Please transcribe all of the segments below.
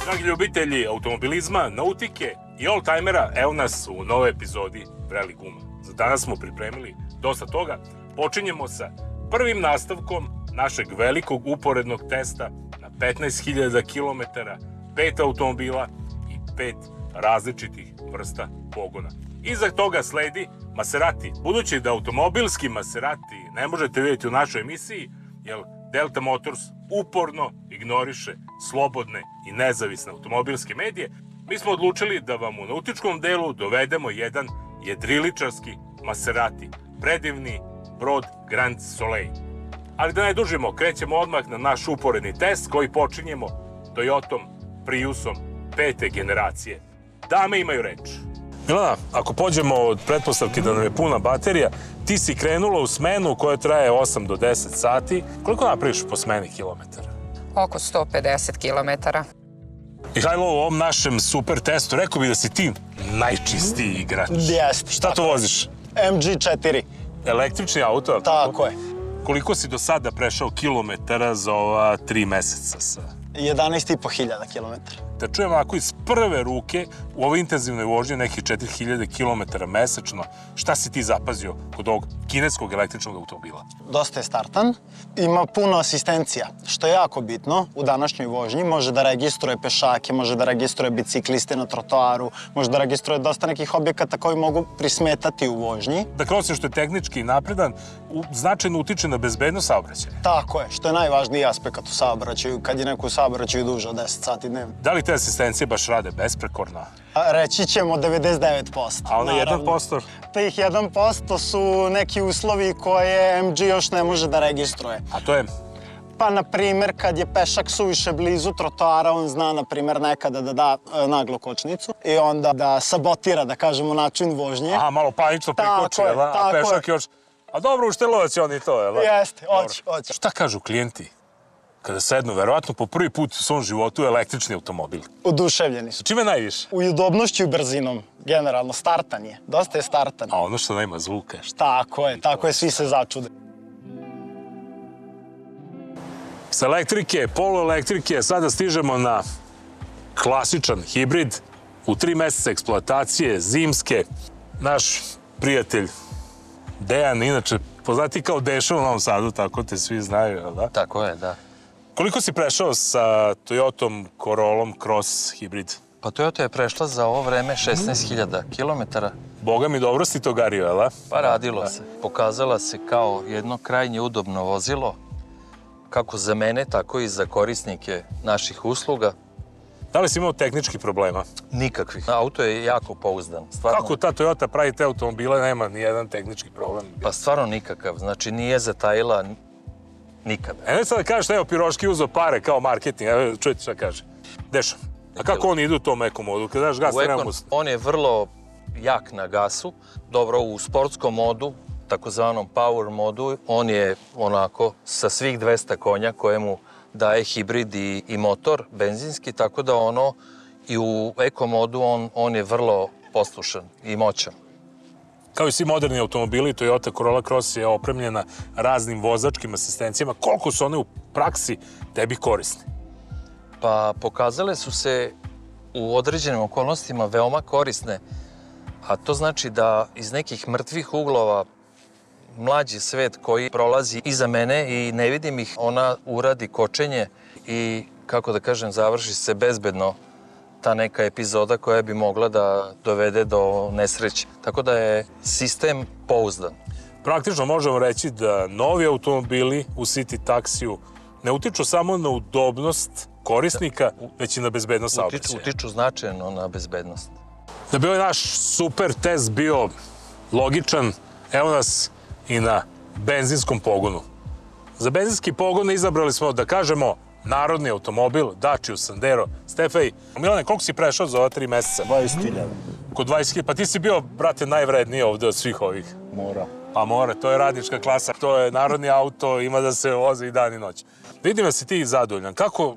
Dragi ljubitelji automobilizma, nautike i oldtimera, evo nas u novoj epizodi Vreli guma. Za danas smo pripremili dosta toga. Počinjemo sa prvim nastavkom našeg velikog uporednog testa na 15.000 km, 5 automobila i 5 različitih vrsta pogona. Iza toga sledi Maserati. Budući da automobilski Maserati ne možete vidjeti u našoj emisiji, jer Delta Motors uporno ignoriše slobodne i nezavisne automobilske medije, mi smo odlučili da vam u nautičkom delu dovedemo jedan jedriličarski Maserati, predivni brod Grand Soleil. Ali da ne dužimo, krećemo odmah na naš uporedni test koji počinjemo Toyotom Priusom 5. generacije. Dame imaju reč. Milana, ako pođemo od pretpostavke da nam je puna baterija, ti si krenula u smenu koja traje 8 do 10 sati. Koliko napraviš po smeni kilometara? Oko 150 kilometara. Mihajlo, u ovom našem super testu rekao bih da si ti najčistiji igrač. Jeste. Šta to voziš? MG4. Električni auto, ali Tako je. Koliko si do sada prešao kilometara za ova 3 meseca sa... 11.500 kilometara. Da čujem ovako iz prve ruke u ovoj intenzivnoj vožnji nekih 4.000 km mesečno. Šta si ti zapazio kod ovog kineskog električnog automobila? Dosta je startan. Ima puno asistencija, što je jako bitno u današnjoj vožnji. Može da registruje pešake, može da registruje bicikliste na trotoaru, može da registruje dosta nekih objekata koji mogu prismetati u vožnji. Dakle, osim što je tehnički napredan, značajno utiče na bezbednost saobraćaja. Tako je, što je najvažniji aspekt u saobraćaju, kad je neko u saobraćaju duže od 10 sati dnevno. Da li te asistencije baš rade besprekorno? Reći ćemo 99%. A ono 1%? Tih 1% su neki uslovi koje MG još ne može da registruje. A to je? Pa, na primer, kad je pešak suviše blizu trotoara, on zna, na primer, nekada da da naglo kočnicu i onda da sabotira, da kažemo, način vožnje. Aha, malo panično prikoči, jel da? A pešak još... A dobro, uštelovac je on i to, jel da? Jeste, hoće. Šta kažu klijenti kada sednu, verovatno po prvi put u svom životu u električni automobil? Oduševljeni su. Čime najviše? U udobnošću i brzinom, generalno, startan je. Dosta je startan. A ono što nema zvuka, šta? Tako je, svi se začude. Sa elektrike, poluelektrike, sada stižemo na klasičan hibrid. U 3 meseca eksploatacije, zimske. Naš prijatelj Dejan, inače poznati kao Deša u Novom Sadu, tako te svi znaju, jel da? Tako je, da. Koliko si prešao sa Toyotom Corollom Cross hibrid? Pa Toyota je prešla za ovo vreme 16.000 kilometara. Boga mi, dobro si to gario, jel da? Pa radilo se. Pokazala se kao jedno krajnje udobno vozilo, kako za mene, tako i za korisnike naših usluga. Da li si imao tehničkih problema? Nikakvih. Auto je jako pouzdan. Stvarno, Kako ta Toyota pravi te automobile, nema ni jedan tehnički problem? pa stvarno nikakav. Znači, nije zatajila nikada. Ne sad da kažeš, evo, Piroški uzeo pare kao marketing, evo, čujete šta kaže. Deša, a kako oni idu u tom ekomodu? Kada daš gas, nemamo... On je vrlo jak na gasu. Dobro, u sportskom modu, takozvanom power modu, on je onako sa svih 200 konja koje mu daje hibrid i motor benzinski, tako da ono i u eko modu on je vrlo poslušan i moćan. Kao i svi moderni automobili, Toyota Corolla Cross je opremljena raznim vozačkim asistencijama. Koliko su one u praksi tebi korisne? Pa pokazale su se u određenim okolnostima veoma korisne, a to znači da iz nekih mrtvih uglova mlađi svet koji prolazi iza mene i ne vidim ih, ona uradi kočenje i, kako da kažem, završi se bezbedno ta neka epizoda koja bi mogla da dovede do nesreće. Tako da je sistem pouzdan. Praktično možemo reći da novi automobili u city taksiju ne utiču samo na udobnost korisnika, već i na bezbednost saobraćaja. Utiču značajno na bezbednost. Da bi ovaj naš super test bio logičan, evo nas i na benzinskom pogonu. Za benzinski pogon izabrali smo, da kažemo, narodni automobil, Dacia Sandero. Stefej, Milane, koliko si prešao za ova 3 meseca? 20.000. Kod 20.000, pa ti si bio, brate, najvredniji ovde od svih ovih. Mora. Pa mora, to je radnička klasa, to je narodni auto, ima da se vozi i dan i noć. Vidim da si ti zadovoljan. Kako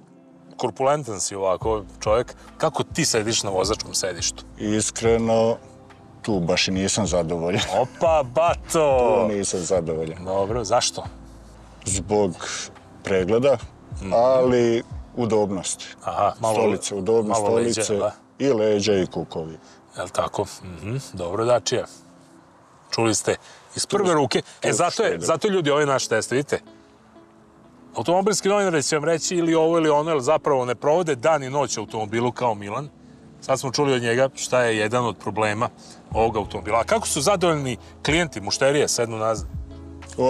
korpulentan si ovako čovjek, kako ti sediš na vozačkom sedištu? Iskreno, tu baš i nisam zadovoljan. Opa, bato! Tu nisam zadovoljan. Dobro, zašto? Zbog pregleda, ali udobnost. Aha, Stolice, udobnost malo leđa, stolice da. i leđa i kukovi. Je li tako? Dobro, Dačija. Čuli ste iz prve ruke. Zato je ljudi ovaj naš test, vidite. Automobilski novinari će vam reći ili ovo ili ono, jer zapravo ne provode dan i noć u automobilu kao Milan. Sad smo čuli od njega šta je jedan od problema ovog automobila. A kako su zadovoljni klijenti, mušterije, sednu nazad?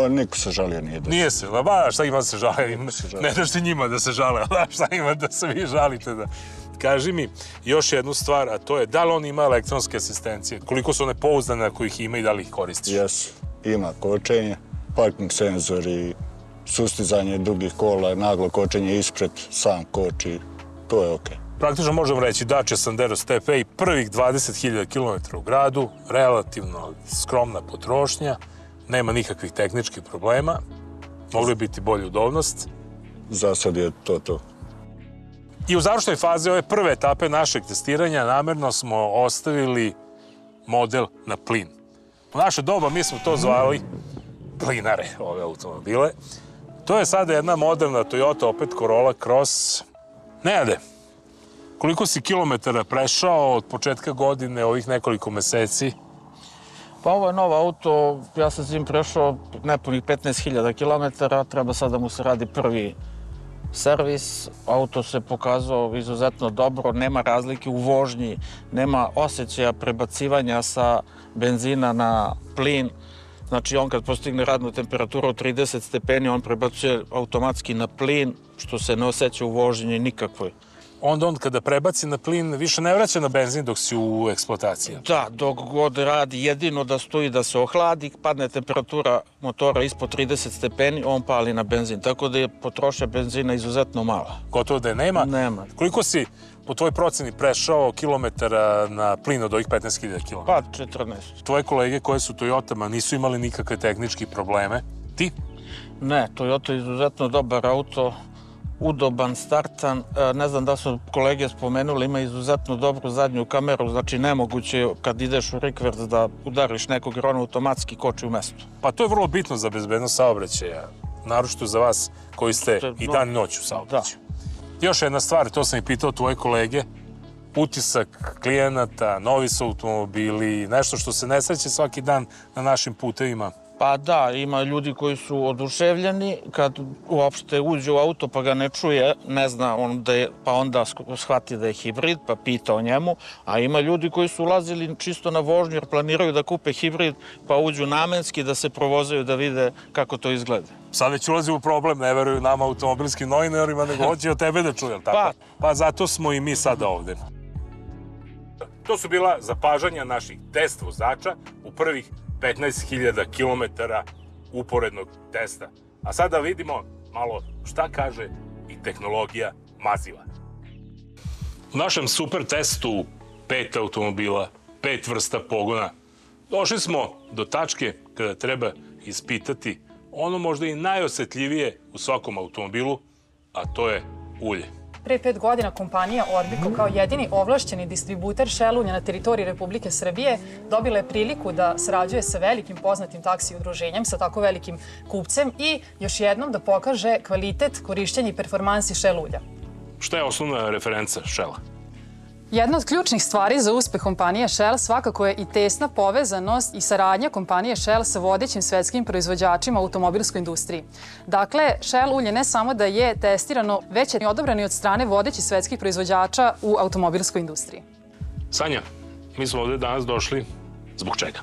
Niko se žalio nije da... Nije se, šta ima da se žale? Ne daš ti njima da se žale, ali šta ima da se vi žalite da... Kaži mi još jednu stvar, a to je da li on ima elektronske asistencije? Koliko su one pouzdane ako ih ima i da li ih koristiš? Jesu. Ima kočenje, parking senzori, sustizanje dugih kola, naglo kočenje ispred, sam koči, to je okej. Praktično možemo reći Dacia Sandero Step-A, prvih 20.000 km u gradu, relativno skromna potrošnja, nema nikakvih tehničkih problema, mogli biti bolja udobnost. Za sad je to. I u završnoj fazi ove prve etape našeg testiranja namerno smo ostavili model na plin. U naše doba mi smo to zvali plinare, ove automobile. To je sada jedna moderna Toyota, opet Corolla Cross. Nenade, koliko si kilometara prešao od početka godine, ovih nekoliko meseci? Pa ovo je nov auto, ja sam s njim prešao nepunih 15.000 km, treba sad da mu se radi prvi servis. Auto se pokazao izuzetno dobro, nema razlike u vožnji, nema osjećaja prebacivanja sa benzina na plin. Znači on kad postigne radnu temperaturu od 30 stepeni, on prebacuje automatski na plin, što se ne osjeća u vožnji nikakvoj. Onda on kada prebaci na plin više ne vraća na benzin dok si u eksploataciji. Da, dok god radi, jedino da stoji da se ohladi, padne temperatura motora ispod 30 stepeni, on pali na benzin. Tako da je potrošnja benzina izuzetno mala. Gotovo da je nema? Nema. Koliko si po tvojoj proceni prešao kilometara na plin od ovih 15.000 km? Pa 14. Tvoje kolege koje su Toyotama nisu imali nikakve tehničke probleme. Ti? Ne, Toyota je izuzetno dobar auto, udoban, startan. Ne znam da su kolege spomenuli, ima izuzetno dobru zadnju kameru, znači nemoguće je kad ideš u rikverc da udariš nekog jer on automatski koči u mestu. Pa to je vrlo bitno za bezbednost saobraćaja, naročito za vas koji ste i dan i noć u saobraćaju. Još jedna stvar, to sam i pitao tvoje kolege, utisak klijenata, novi su automobili, nešto što se ne sreće svaki dan na našim putevima. Pa da, ima ljudi koji su oduševljeni kad uopšte uđe u auto pa ga ne čuje, ne zna on da je, pa onda shvati da je hibrid pa pita o njemu, a ima ljudi koji su ulazili čisto na vožnju jer planiraju da kupe hibrid pa uđu namenski da se provozaju da vide kako to izgleda. Sad već ulazi u problem, ne veruju nama automobilskim novinarima, nego hoće od tebe da čuje, tako? Pa zato smo i mi sada ovde. To su bila zapažanja naših test vozača u prvih 15.000 km uporednog testa. A sada vidimo malo šta kaže i tehnologija maziva. U našem super testu 5 automobila, 5 vrsta pogona, došli smo do tačke kada treba ispitati ono možda i najosetljivije u svakom automobilu, a to je ulje. Pre 5 godina kompanija Orbico kao jedini ovlašćeni distributer šelunja na teritoriji Republike Srbije dobila je priliku da sarađuje sa velikim poznatim taksi udruženjem, sa tako velikim kupcem i još jednom da pokaže kvalitet korišćenja i performansi Shell ulja. Šta je osnovna referenca Shella? Jedna od ključnih stvari za uspeh kompanije Shell svakako je i tesna povezanost i saradnja kompanije Shell sa vodećim svetskim proizvođačima u automobilskoj industriji. Dakle, Shell ulje ne samo da je testirano, već je i odobrano od strane vodećih svetskih proizvođača u automobilskoj industriji. Sanja, mi smo ovde danas došli zbog čega?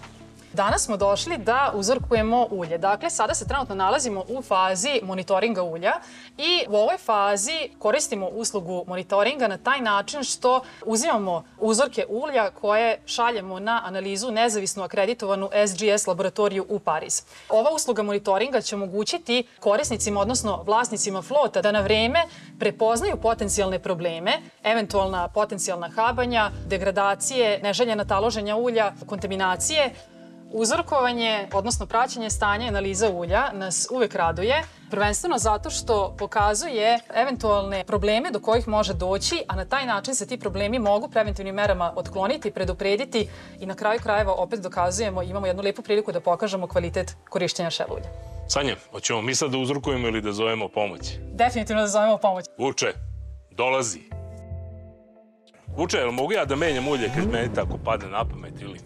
Danas smo došli da uzorkujemo ulje. Dakle, sada se trenutno nalazimo u fazi monitoringa ulja i u ovoj fazi koristimo uslugu monitoringa na taj način što uzimamo uzorke ulja koje šaljemo na analizu nezavisno akreditovanu SGS laboratoriju u Pariz. Ova usluga monitoringa će omogućiti korisnicima, odnosno vlasnicima flota, da na vreme prepoznaju potencijalne probleme, eventualna potencijalna habanja, degradacije, neželjena taloženja ulja, kontaminacije. Uzorkovanje, odnosno praćenje stanja i analiza ulja nas uvek raduje, prvenstveno zato što pokazuje eventualne probleme do kojih može doći, a na taj način se ti problemi mogu preventivnim merama otkloniti, preduprediti i na kraju krajeva opet dokazujemo i imamo jednu lepu priliku da pokažemo kvalitet korišćenja Shell ulja. Sanja, hoćemo mi sad da uzorkujemo ili da zovemo pomoć? Definitivno da zovemo pomoć. Vuče, dolazi. Vuče, jel mogu ja da menjam ulje kad meni tako padne na pamet ili?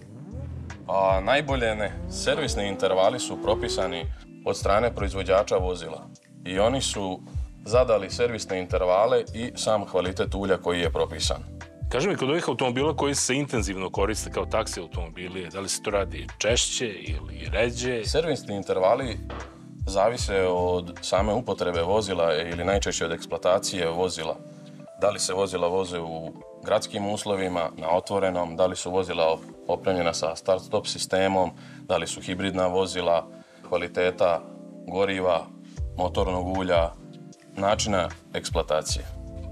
A najbolje ne. Servisni intervali su propisani od strane proizvođača vozila. I oni su zadali servisne intervale i sam kvalitet ulja koji je propisan. Kaži mi, kod ovih automobila koji se intenzivno koriste kao taksi automobili, da li se to radi češće ili ređe? Servisni intervali zavise od same upotrebe vozila ili najčešće od eksploatacije vozila. Da li se vozila voze u gradskim uslovima, na otvorenom, da li su vozila opremljena sa start-stop sistemom, da li su hibridna vozila, kvaliteta goriva, motornog ulja, načina eksploatacije.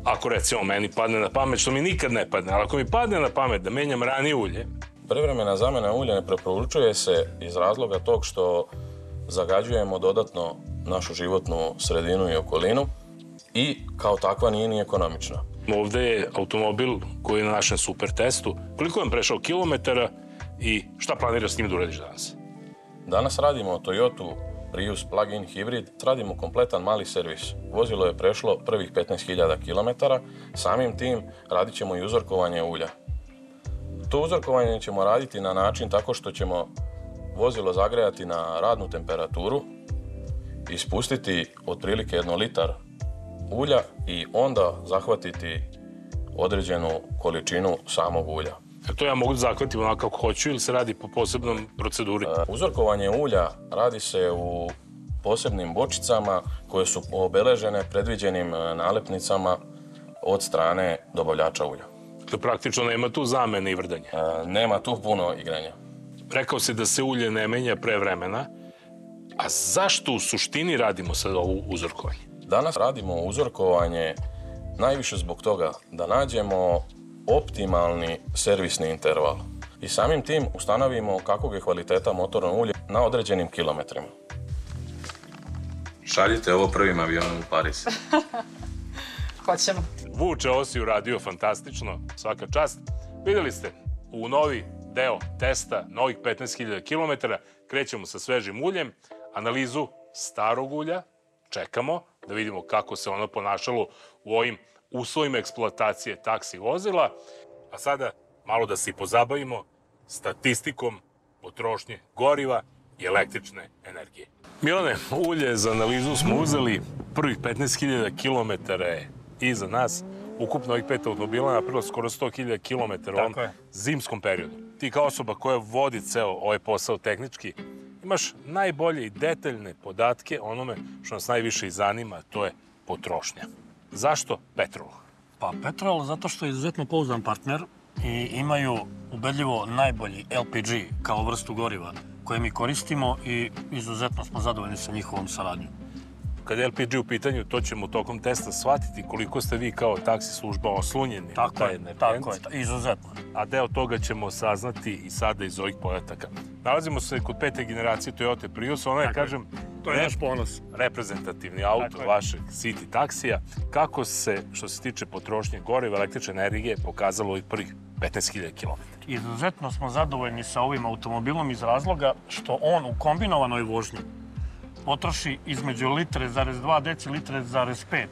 Ako recimo meni padne na pamet, što mi nikad ne padne, ali ako mi padne na pamet da menjam ranije ulje, Privremena zamena ulja ne preporučuje se iz razloga tog što zagađujemo dodatno našu životnu sredinu i okolinu i kao takva nije ni ekonomična. ovde je automobil koji je na našem super testu. Koliko vam prešao kilometara i šta planiraš s njim da uradiš danas? Danas radimo Toyota Prius plug-in hibrid, radimo kompletan mali servis. Vozilo je prešlo prvih 15.000 km, samim tim radit ćemo i uzorkovanje ulja. To uzorkovanje ćemo raditi na način tako što ćemo vozilo zagrejati na radnu temperaturu, ispustiti otprilike 1 litar ulja i onda zahvatiti određenu količinu samog ulja. To ja mogu da zahvatim onako kako hoću ili se radi po posebnom proceduri? Uzorkovanje ulja radi se u posebnim bočicama koje su obeležene predviđenim nalepnicama od strane dobavljača ulja. Dakle, praktično nema tu zamene i vrdanja. Nema tu puno igranja. Rekao si da se ulje ne menja pre vremena, a zašto u suštini radimo sad ovo uzorkovanje? Danas radimo uzorkovanje najviše zbog toga da nađemo optimalni servisni interval i samim tim ustanovimo kakvog je kvaliteta motorno ulje na određenim kilometrima. Šaljite ovo prvim avionom u Pariz. Hoćemo. Vuče, ovo si uradio fantastično, svaka čast. Videli ste, u novi deo testa, novih 15.000 km, krećemo sa svežim uljem, analizu starog ulja, čekamo da vidimo kako se ono ponašalo u ovim uslovima eksploatacije taksi vozila, a sada malo da se pozabavimo statistikom potrošnje goriva i električne energije. Milane, ulje za analizu smo uzeli, prvih 15.000 km je iza nas, ukupno ovih 5 automobila napravilo skoro 100.000 km u ovom zimskom periodu. Ti kao osoba koja vodi ceo ovaj posao tehnički, imaš najbolje i detaljne podatke o onome što nas najviše i zanima, to je potrošnja. Zašto Petrol? Pa Petrol zato što je izuzetno pouzdan partner i imaju ubedljivo najbolji LPG kao vrstu goriva koje mi koristimo i izuzetno smo zadovoljni sa njihovom saradnjom. Kad je LPG u pitanju, to ćemo tokom testa shvatiti koliko ste vi kao taksi služba oslonjeni na taj energent. Tako je, izuzetno. A deo toga ćemo saznati i sada iz ovih podataka. Nalazimo se kod 5. generacije Toyota Prius, ona je, kažem, to je naš ponos. Reprezentativni auto vašeg City taksija. Kako se, što se tiče potrošnje goriva, električne energije, pokazalo ovih prvih 15.000 km? Izuzetno smo zadovoljni sa ovim automobilom iz razloga što on u kombinovanoj vožnji potroši između 1,2 decilitre zarez 5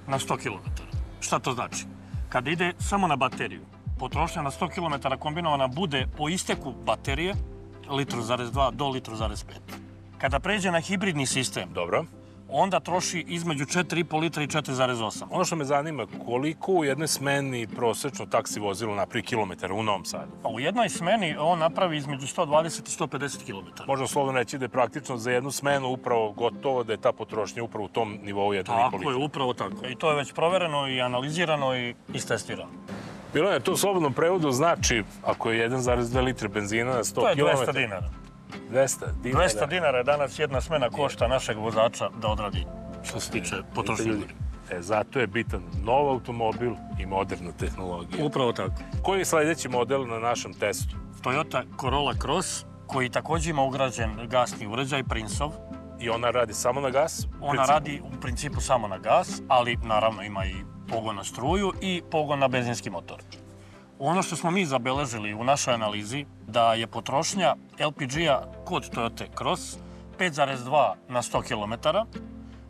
na 100 km. Šta to znači? Kada ide samo na bateriju, potrošnja na 100 km kombinovana bude po isteku baterije 1,2 do 1,5. Kada pređe na hibridni sistem, dobro, onda troši između 4,5 litra i 4,8. Ono što me zanima, koliko u jednoj smeni prosečno taksi vozilo napravi kilometara u Novom Sadu? Pa u jednoj smeni on napravi između 120 i 150 km. Možda slovno reći da je praktično za jednu smenu upravo gotovo da je ta potrošnja upravo u tom nivou 1,5 litra. Tako je, upravo tako. I to je već provereno i analizirano i istestirano. Milane, to u slobodnom prevodu znači, ako je 1,2 litre benzina na 100 km... To je 200 dinara. 200 dinara? 200 dinara je danas jedna smena košta našeg vozača da odradi što se tiče potrošnje goriva. Zato je bitan nov automobil i moderna tehnologija. Upravo tako. Koji je sledeći model na našem testu? Toyota Corolla Cross, koji takođe ima ugrađen gasni uređaj, Princeov. I ona radi samo na gas? Ona radi u principu samo na gas, ali naravno ima i pogon na struju i pogon na benzinski motor. Ono što smo mi zabeležili u našoj analizi, da je potrošnja LPG-a kod Toyota Cross 5,2 na 100 km,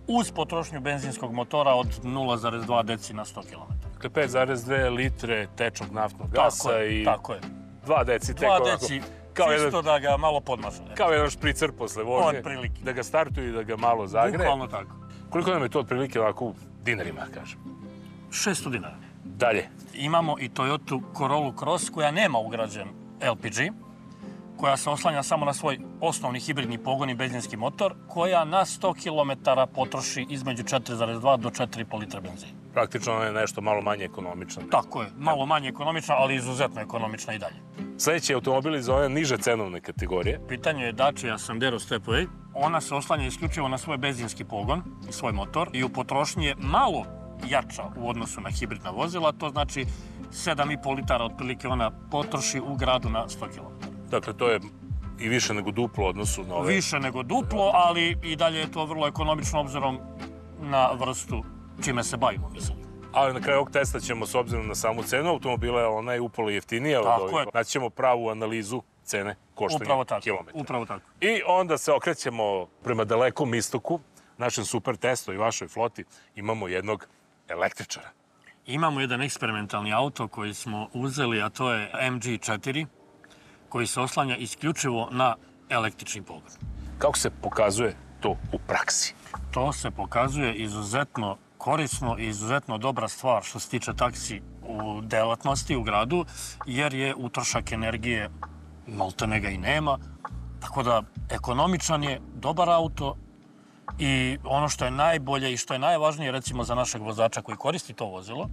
uz potrošnju benzinskog motora od 0,2 deci na 100 km. Dakle, 5,2 litre tečnog naftnog gasa i tako je. 2 deci tek 2 deci, čisto da ga malo podmaže. Kao jedan špricer posle vožnje, otprilike. da ga startuju i da ga malo zagre. Bukvalno tako. Koliko nam je to otprilike ovako u dinarima, kažem? 600 dinara. Dalje. Imamo i Toyota Corolla Cross koja nema ugrađen LPG, koja se oslanja samo na svoj osnovni hibridni pogon i benzinski motor, koja na 100 km potroši između 4,2 do 4,5 litre benzina. Praktično je nešto malo manje ekonomična. Tako je, malo manje ekonomična, ali izuzetno ekonomična i dalje. Sljedeći automobil iz ove niže cenovne kategorije. Pitanje je Dacia Sandero Stepway. Ona se oslanja isključivo na svoj benzinski pogon i svoj motor i u potrošnji je malo jača u odnosu na hibridna vozila, to znači 7,5 litara otprilike ona potroši u gradu na 100 km. Dakle, to je i više nego duplo u odnosu na ove. Više nego duplo, ali i dalje je to vrlo ekonomično obzirom na vrstu čime se bavimo, mislim. Ali na kraju ovog testa ćemo, s obzirom na samu cenu automobila, ona je upolo jeftinija od ovih. Naći ćemo pravu analizu cene koštanja kilometra. Upravo tako. I onda se okrećemo prema dalekom istoku, našem super testu i vašoj floti. Imamo jednog električara. Imamo jedan eksperimentalni auto koji smo uzeli, a to je MG4, koji se oslanja isključivo na električni pogon. Kako se pokazuje to u praksi? To se pokazuje izuzetno korisno i izuzetno dobra stvar što se tiče taksi u delatnosti u gradu, jer je utrošak energije maltene ga i nema. Tako da ekonomičan je, dobar auto i ono što je najbolje i što je najvažnije recimo za našeg vozača koji koristi to vozilo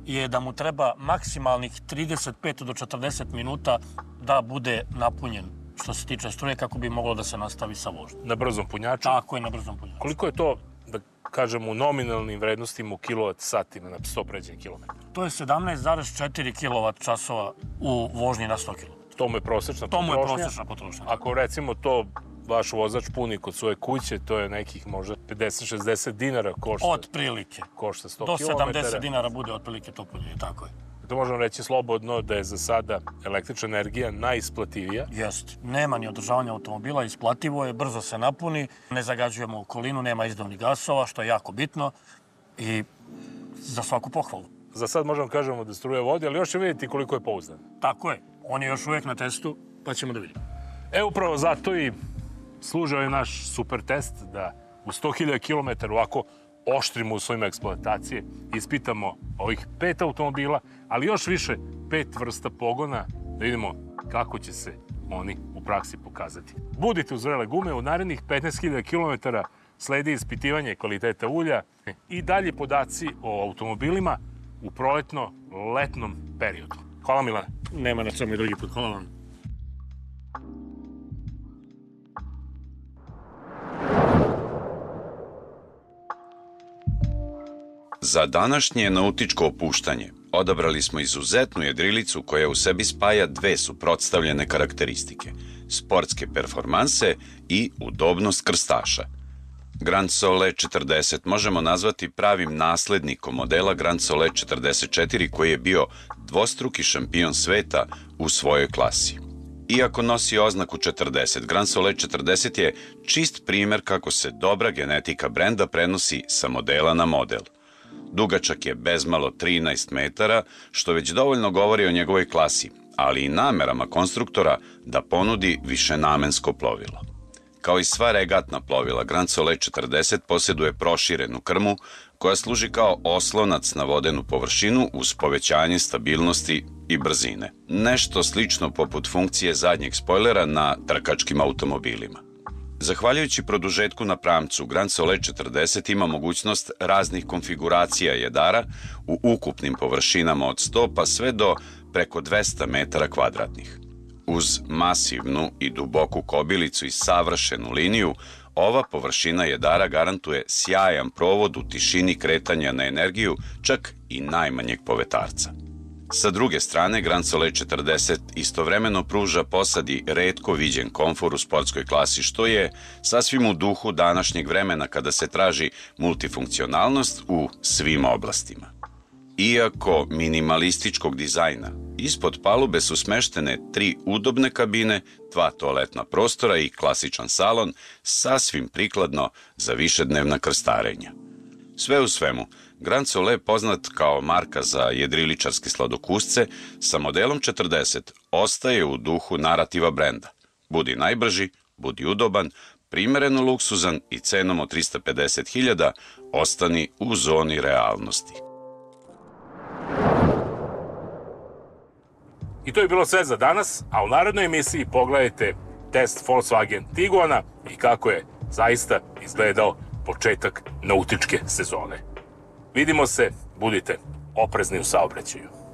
je da mu treba maksimalnih 35 do 40 minuta da bude napunjen što se tiče struje kako bi moglo da se nastavi sa vožnjom. Na brzom punjaču? Tako je, na brzom punjaču. Koliko je to, da kažemo, u nominalnim vrednostima u kilovat-satima na 100 pređenih kilometara? To je 17,4 kWh u vožnji na 100 km. To mu je prosječna potrošnja? To mu je prosječna potrošnja. Ako recimo to vaš vozač puni kod svoje kuće, to je nekih možda 50-60 dinara košta. Otprilike. Košta 100 do km. Do 70 dinara bude otprilike to punjenje, tako je. To možemo reći slobodno da je za sada električna energija najisplativija. Jest. Nema ni održavanja automobila, isplativo je, brzo se napuni, ne zagađujemo okolinu, nema izduvnih gasova, što je jako bitno i za svaku pohvalu. Za sad možemo kažemo da struja vodi, ali još će vidjeti koliko je pouzdan. Tako je. On je još uvijek na testu, pa ćemo da vidimo. Upravo zato i služio je naš super test da u 100.000 km ovako oštrimo u svojima eksploatacije, ispitamo ovih 5 automobila, ali još više 5 vrsta pogona, da vidimo kako će se oni u praksi pokazati. Budite uz Zrele gume, u narednih 15.000 km sledi ispitivanje kvaliteta ulja i dalji podaci o automobilima u proletno-letnom periodu. Hvala, Milane. Nema na čemu i drugi put. Hvala vam. Za današnje nautičko opuštanje odabrali smo izuzetnu jedrilicu koja u sebi spaja dve suprotstavljene karakteristike, sportske performanse i udobnost krstaša. Grand Sole 40 možemo nazvati pravim naslednikom modela Grand Sole 44 koji je bio dvostruki šampion sveta u svojoj klasi. Iako nosi oznaku 40, Grand Sole 40 je čist primer kako se dobra genetika brenda prenosi sa modela na model. Dugačak je bezmalo 13 metara, što već dovoljno govori o njegovoj klasi, ali i namerama konstruktora da ponudi višenamensko plovilo. Kao i sva regatna plovila, Grand Sole 40 posjeduje proširenu krmu koja služi kao oslonac na vodenu površinu uz povećanje stabilnosti i brzine. Nešto slično poput funkcije zadnjeg spojlera na trkačkim automobilima. Zahvaljujući produžetku na pramcu, Grand Sole 40 ima mogućnost raznih konfiguracija jedara u ukupnim površinama od 100 pa sve do preko 200 metara kvadratnih. Uz masivnu i duboku kobilicu i savršenu liniju, ova površina jedara garantuje sjajan provod u tišini kretanja na energiju čak i najmanjeg povetarca. Sa druge strane, Grand Sole 40 istovremeno pruža posadi retko viđen komfor u sportskoj klasi, što je sasvim u duhu današnjeg vremena kada se traži multifunkcionalnost u svim oblastima. Iako minimalističkog dizajna, Ispod palube su smeštene 3 udobne kabine, 2 toaletna prostora i klasičan salon, sasvim prikladno za višednevna krstarenja. Sve u svemu, Grand Soleil, poznat kao marka za jedriličarske sladokusce, sa modelom 40 ostaje u duhu narativa brenda. Budi najbrži, budi udoban, primereno luksuzan i cenom od 350.000 ostani u zoni realnosti. I to je bilo sve za danas, a u narednoj emisiji pogledajte test Volkswagen Tiguana i kako je zaista izgledao početak nautičke sezone. Vidimo se, budite oprezni u saobraćaju.